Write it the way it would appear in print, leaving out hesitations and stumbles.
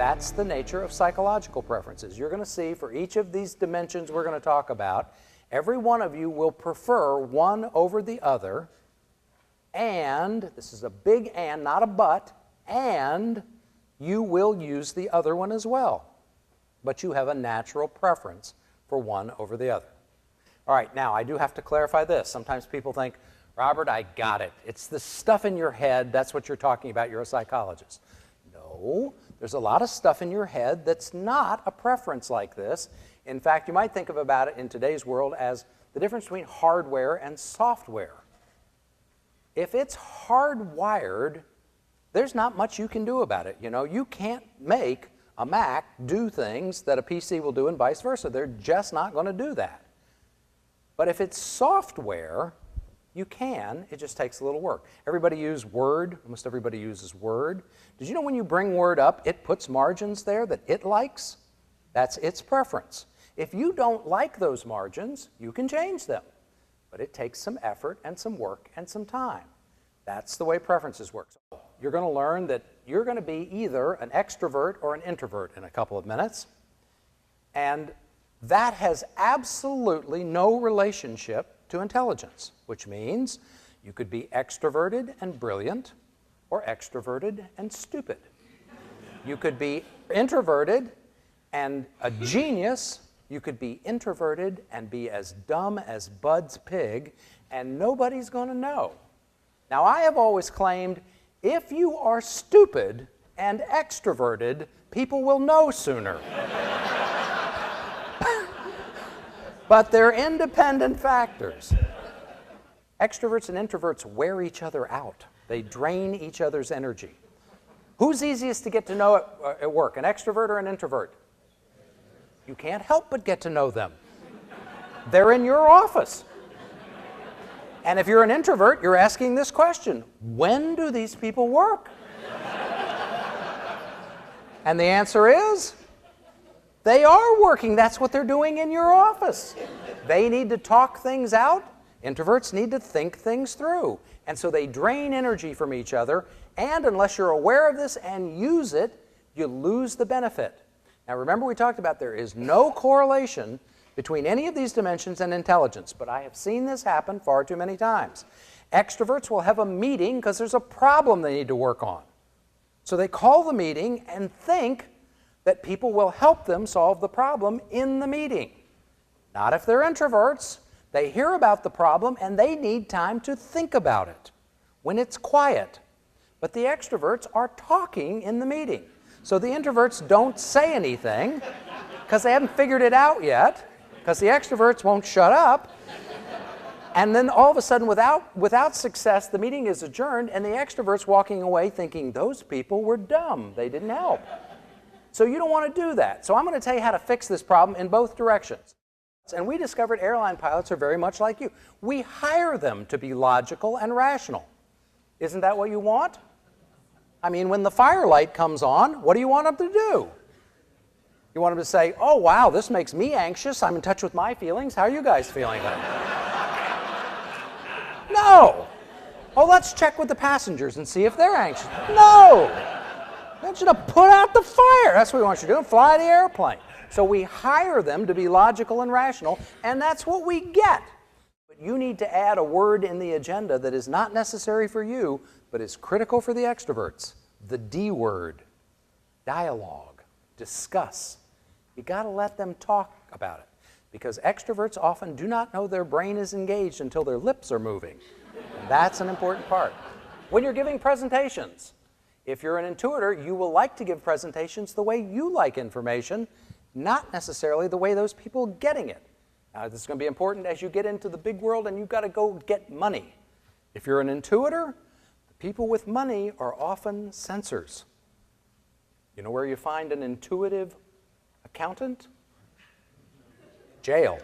That's the nature of psychological preferences. You're going to see for each of these dimensions we're going to talk about, every one of you will prefer one over the other, and, this is a big and, not a but, and you will use the other one as well. But you have a natural preference for one over the other. All right, now I do have to clarify this. Sometimes people think, Robert, I got it. It's the stuff in your head, that's what you're talking about, you're a psychologist. No, there's a lot of stuff in your head that's not a preference like this. In fact, you might think about it in today's world as the difference between hardware and software. If it's hardwired, there's not much you can do about it. You know, you can't make a Mac do things that a PC will do and vice versa. They're just not going to do that. But if it's software, you can. It just takes a little work. Everybody use Word. Almost everybody uses Word. Did you know when you bring Word up, it puts margins there that it likes? That's its preference. If you don't like those margins, you can change them. But it takes some effort and some work and some time. That's the way preferences work. So you're going to learn that you're going to be either an extrovert or an introvert in a couple of minutes. And that has absolutely no relationship to intelligence, which means you could be extroverted and brilliant or extroverted and stupid. You could be introverted and a genius. You could be introverted and be as dumb as Bud's pig, and nobody's going to know. Now, I have always claimed if you are stupid and extroverted, people will know sooner. But they're independent factors. Extroverts and introverts wear each other out. They drain each other's energy. Who's easiest to get to know at work, an extrovert or an introvert? You can't help but get to know them. They're in your office. And if you're an introvert, you're asking this question: when do these people work? And the answer is, they are working. That's what they're doing in your office. They need to talk things out. Introverts need to think things through. And so they drain energy from each other, and unless you're aware of this and use it, you lose the benefit. Now remember, we talked about there is no correlation between any of these dimensions and intelligence, but I have seen this happen far too many times. Extroverts will have a meeting because there's a problem they need to work on. So they call the meeting and think that people will help them solve the problem in the meeting. Not if they're introverts. They hear about the problem and they need time to think about it when it's quiet. But the extroverts are talking in the meeting. So the introverts don't say anything because they haven't figured it out yet, because the extroverts won't shut up. And then all of a sudden, without success, the meeting is adjourned and the extroverts walking away thinking, those people were dumb. They didn't help. So you don't want to do that. So I'm going to tell you how to fix this problem in both directions. And we discovered airline pilots are very much like you. We hire them to be logical and rational. Isn't that what you want? I mean, when the fire light comes on, what do you want them to do? You want them to say, oh, wow, this makes me anxious. I'm in touch with my feelings. How are you guys feeling then? No. Oh, let's check with the passengers and see if they're anxious. No. I want you to put out the fire. That's what we want you to do. Fly the airplane. So we hire them to be logical and rational, and that's what we get. But you need to add a word in the agenda that is not necessary for you, but is critical for the extroverts. The D word. Dialogue. Discuss. You got to let them talk about it, because extroverts often do not know their brain is engaged until their lips are moving. And that's an important part. When you're giving presentations, if you're an intuitor, you will like to give presentations the way you like information, not necessarily the way those people getting it. Now, this is going to be important as you get into the big world and you've got to go get money. If you're an intuitor, the people with money are often censors. You know where you find an intuitive accountant? Jail.